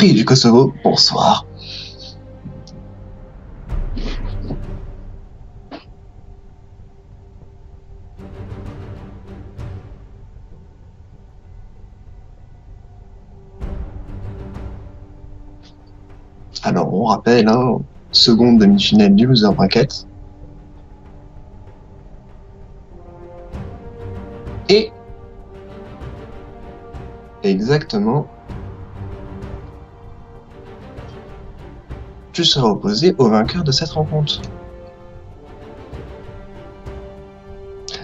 Prix du Kosovo, bonsoir. Alors, on rappelle, seconde demi-finale du loser bracket. Et exactement, tu seras opposé au vainqueur de cette rencontre.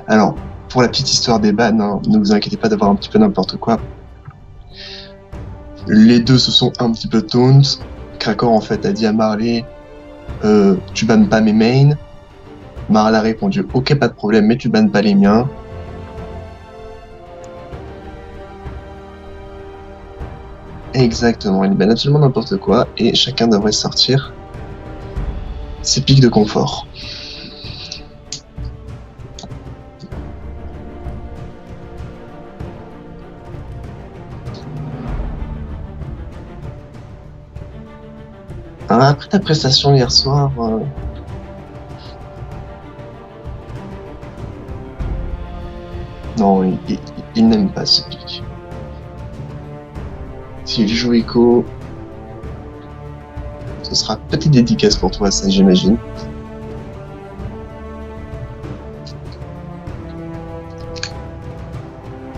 Alors, pour la petite histoire des bans, ne vous inquiétez pas d'avoir un petit peu n'importe quoi. Les deux se sont un petit peu taunt. Krakor, en fait, a dit à Marley, tu bannes pas mes mains. Marley a répondu, ok, pas de problème, mais tu bannes pas les miens. Exactement, il banne absolument n'importe quoi, et chacun devrait sortir ses pics de confort. Après ta prestation hier soir, non, il n'aime pas ce pic. S'il joue Echo, ce sera petite dédicace pour toi, ça j'imagine.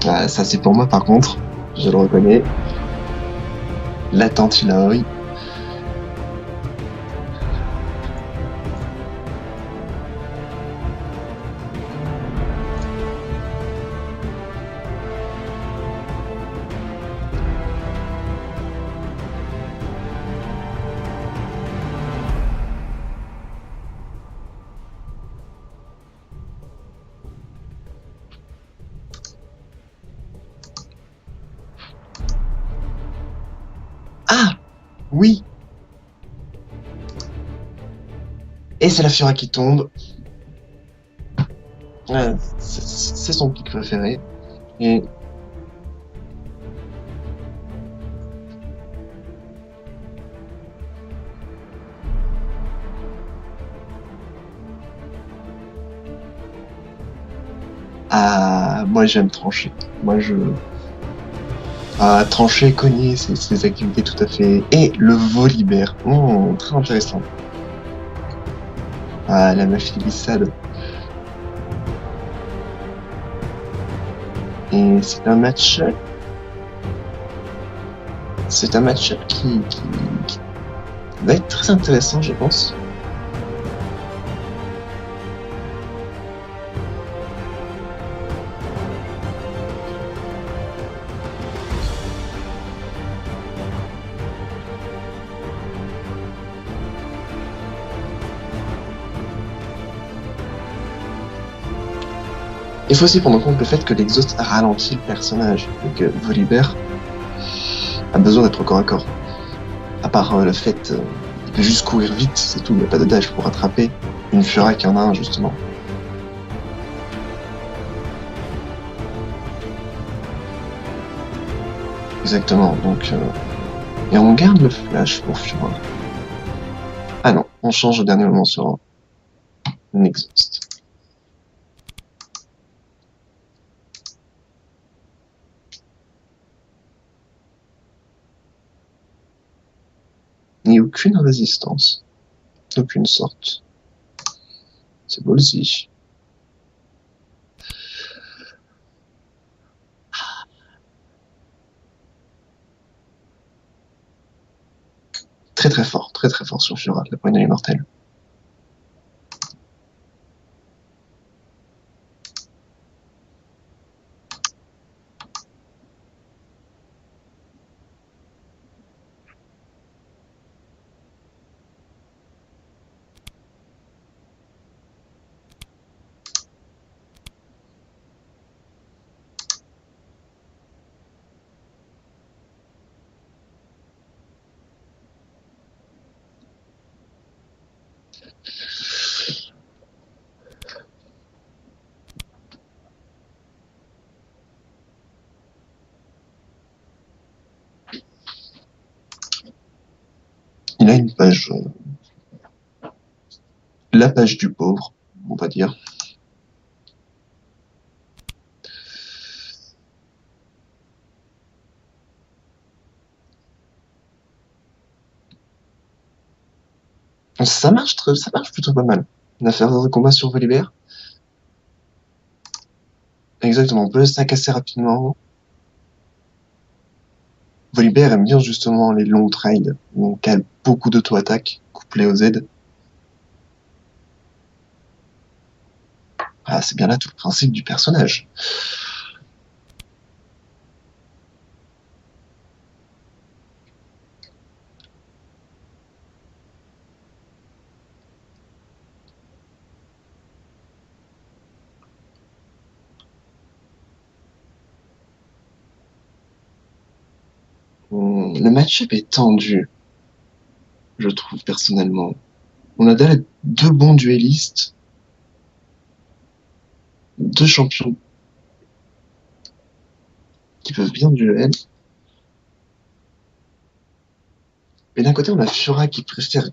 Ah, ça c'est pour moi par contre, je le reconnais. L'attente il a oui. Ah oui. Et c'est la Fiora qui tombe. C'est son pic préféré. Et moi j'aime trancher. Trancher, cogner, c'est des activités tout à fait. Et le Volibear, très intéressant. La Mafilissade. Et c'est un match-up. C'est un match-up qui va être très intéressant, je pense. Il faut aussi prendre en compte le fait que l'exhaust ralentit le personnage, et que Volibear a besoin d'être au corps à corps. À part le fait, il peut juste courir vite, c'est tout, il n'y a pas de dash pour attraper une Fiora qui en a un, justement. Exactement, donc... Et on garde le flash pour Fiora. Ah non, on change au dernier moment sur un exhaust. Il n'y a aucune résistance, d'aucune sorte. C'est ballsy. Très très fort sur Fiora, la poignée est mortelle. a une page, la page du pauvre, on va dire. Ça marche plutôt pas mal. La faire de combat sur Volibear. Exactement, on peut le stack assez rapidement. Volibear aime bien justement les longs trades, où on cale beaucoup d'auto-attaque, couplé au Z. Ah, c'est bien là tout le principe du personnage. Le match-up est tendu, je trouve personnellement. On a deux bons duellistes, deux champions qui peuvent bien duel. Mais d'un côté, on a Fiora qui préfère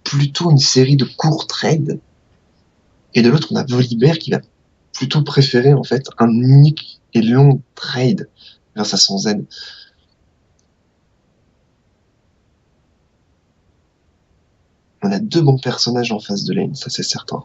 plutôt une série de courts trades. Et de l'autre, on a Volibear qui va plutôt préférer en fait un unique et long trade grâce à son Z. On a deux bons personnages en face de lane, ça c'est certain.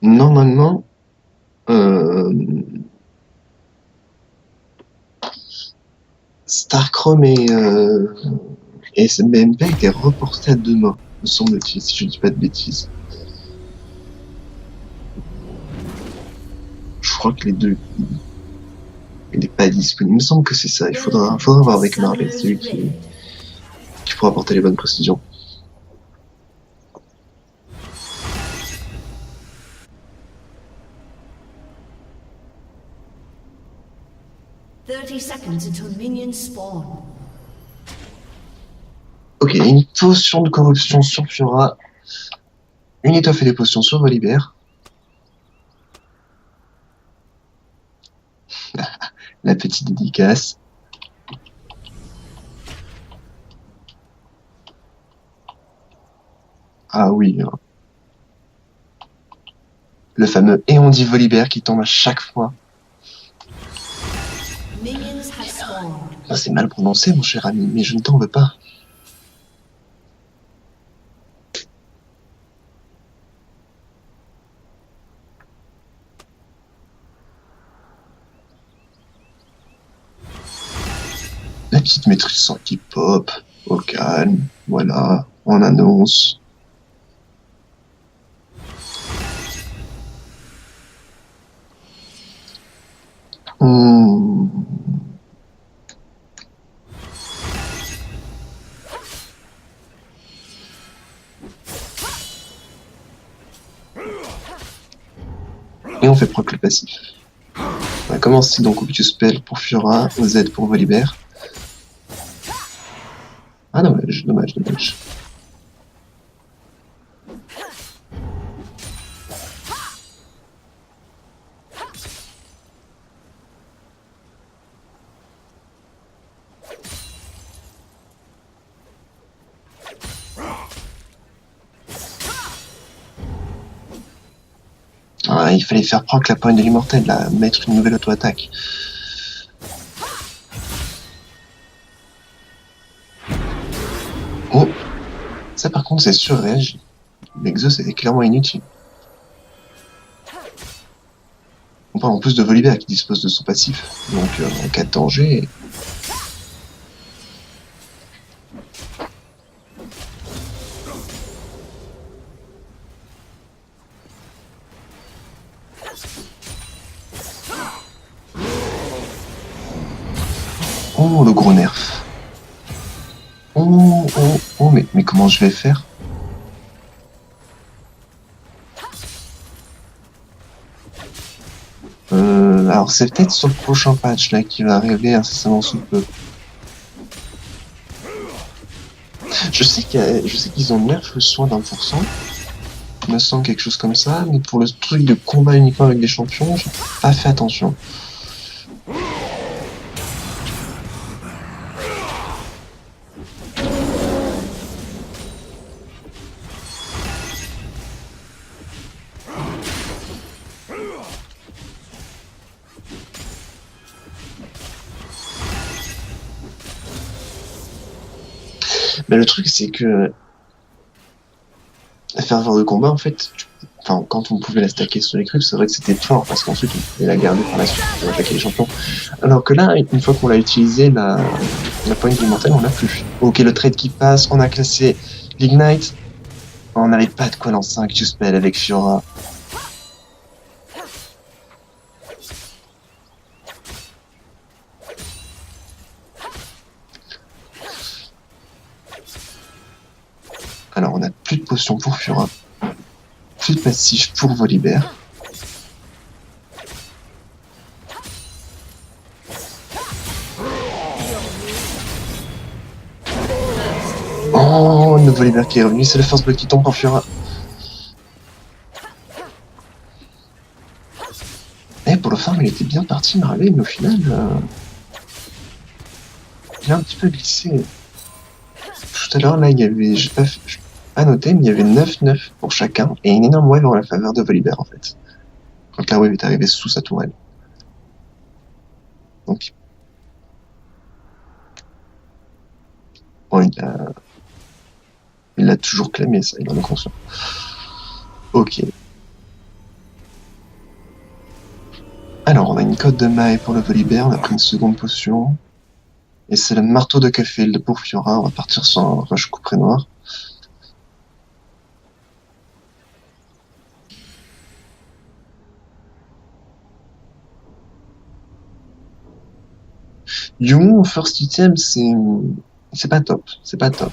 Normalement, Starchrome et SMBMP étaient reportés à demain, me semble-t-il, si je ne dis pas de bêtises. Je crois que les deux, il n'est pas disponible. Il me semble que c'est ça. Il faudra voir avec Marley, c'est lui qui pourra apporter les bonnes précisions. Ok, une potion de corruption sur Fiora. Une étoffe et des potions sur Volibear. La petite dédicace. Ah oui. Le fameux Éon dit Volibear qui tombe à chaque fois. Ah, c'est mal prononcé, mon cher ami, mais je ne t'en veux pas. La petite maîtrise qui pop, au calme, voilà, on annonce. Et on fait proc le passif. On va commencer donc au Q-Spell pour Fiora, au Z pour Volibear. Ah dommage. Ah, il fallait faire proc la pointe de l'immortel, là, mettre une nouvelle auto-attaque. Oh, ça par contre c'est surréagi. L'exos est clairement inutile. On parle en plus de Volibear qui dispose de son passif, donc en cas de danger... Oh, le gros nerf. Oh, oh, oh, mais comment je vais faire? Alors c'est peut-être sur le prochain patch là qui va arriver incessamment sous peu. Je sais qu'ils ont nerf le soin d'1%. Il me semble quelque chose comme ça, mais pour le truc de combat uniquement avec des champions, j'ai pas fait attention. Mais le truc, c'est que la ferveur de combat, en fait, enfin, quand on pouvait la stacker sur les crues, c'est vrai que c'était fort, parce qu'ensuite, on pouvait la garder par la suite pour attaquer les champions. Alors que là, une fois qu'on l'a utilisé, la pointe du mental, on l'a plus. Ok, le trade qui passe, on a classé l'Ignite, on n'avait pas de quoi lancer un Q-Spell avec Fiora. Alors, on a plus de potions pour Fiora, plus de passif pour Volibear. Oh, le Volibear qui est revenu, c'est le first blood qui tombe pour Fiora. Eh, pour le farm, il était bien parti, Marley, mais au final, il a un petit peu glissé. Tout à l'heure, là, il y avait, j'ai pas noté, mais il y avait 9-9 pour chacun, et une énorme wave en la faveur de Volibear, en fait. Quand la wave est arrivée sous sa tourelle. Donc, bon, il l'a toujours clamé, ça, il en est conscient. Ok. Alors, on a une cote de Mae pour le Volibear, on a pris une seconde potion. Et c'est le marteau de Caffield pour Fiora, on va partir sur un rush couperé noir. Young, first item, c'est pas top, c'est pas top.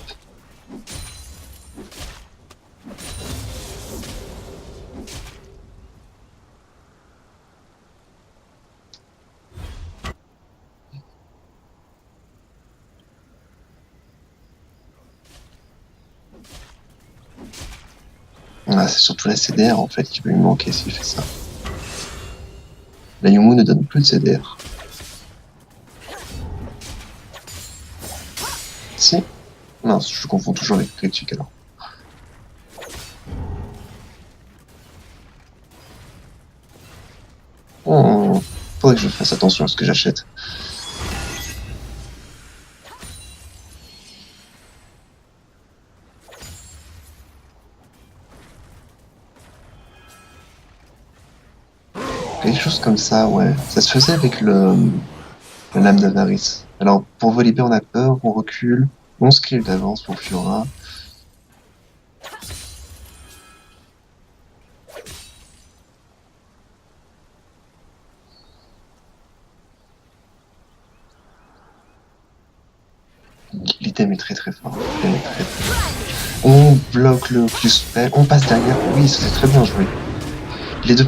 Ah, c'est surtout la CDR en fait qui va lui manquer s'il fait ça. La Yumu ne donne plus de CDR. Si? Mince, je confonds toujours avec critique alors. Oh, faudrait que je fasse attention à ce que j'achète. Quelque chose comme ça, ouais. Ça se faisait avec la lame d'Avarice. Alors, pour Volibear, on a peur, on recule. 11 kills d'avance pour Fiora. L'item est très très fort. L'item est très, très fort. On bloque le Q-Spell, on passe derrière. Oui, c'est très bien joué. Les deux.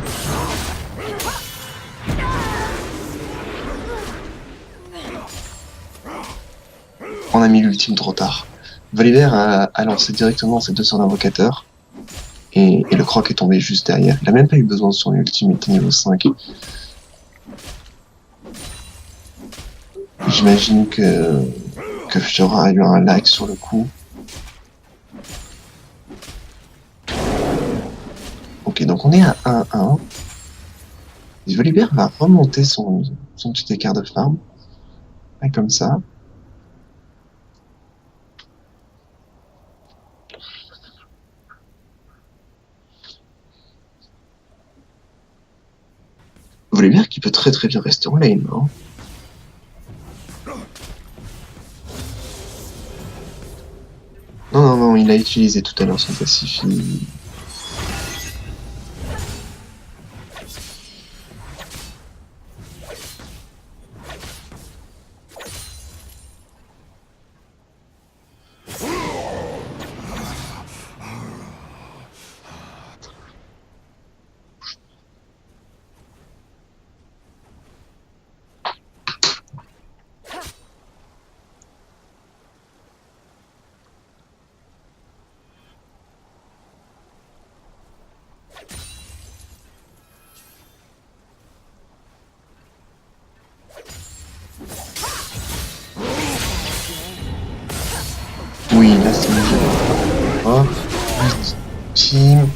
On a mis l'ultime trop tard. Volibear a lancé directement ses 200 invocateurs. Et le croc est tombé juste derrière. Il a même pas eu besoin de son ultime, il était niveau 5. J'imagine que Fiora a eu un lag sur le coup. Ok, donc on est à 1-1. Volibear va remonter son petit écart de farm. Ouais, comme ça. Volibear qui peut très très bien rester en lane. Hein. Non, non, non, il a utilisé tout à l'heure son passif. oui, là c'est mieux. Hop, team.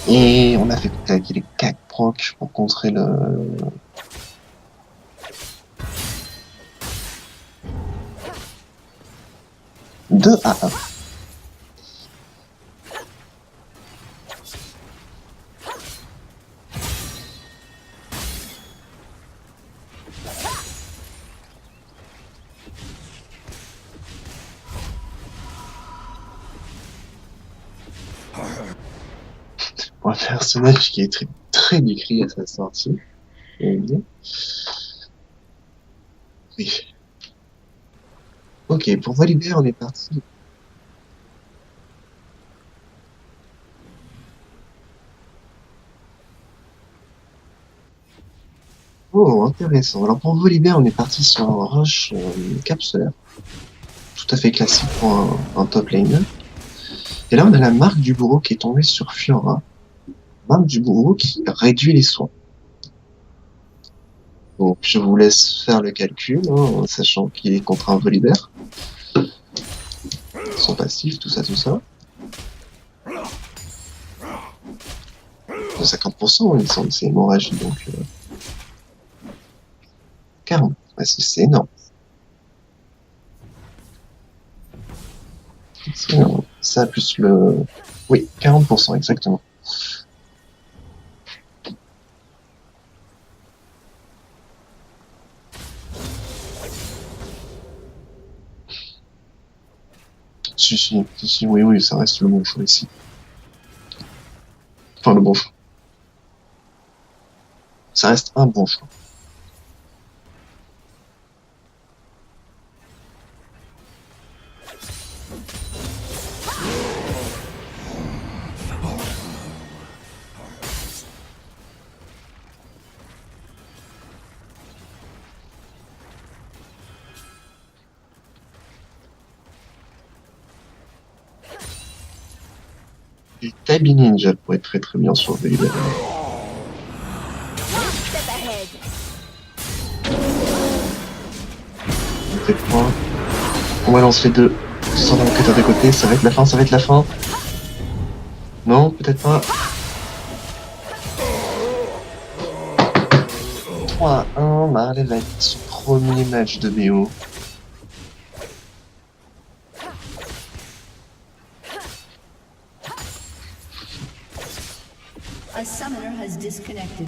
Et on a fait claquer les 4 procs pour contrer le... 2-1. Pour un personnage qui est très décrit à sa sortie. Oui. Ok, pour Volibear, on est parti. Oh, intéressant. Alors pour Volibear, on est parti sur un rush capsulaire. Tout à fait classique pour un top laner. Et là, on a la marque du bourreau qui est tombée sur Fiora. Marque du bourreau qui réduit les soins. Donc, je vous laisse faire le calcul, hein, sachant qu'il est contre un Volibear. Son passif, tout ça, tout ça. De 50%, il me semble, c'est hémorragie, donc... 40, ouais, c'est énorme. C'est énorme. Ça, plus le... Oui, 40%, exactement. Si, oui, ça reste le bon choix ici. Enfin, le bon choix. Ça reste un bon choix. Et Tabi Ninja pourrait être très bien sur Volibear. Peut-être pas. On va lancer les deux. Sans la moquette de côté, ça va être la fin, ça va être la fin. Non, peut-être pas. 3-1, Marley va être son premier match de BO. A summoner has disconnected.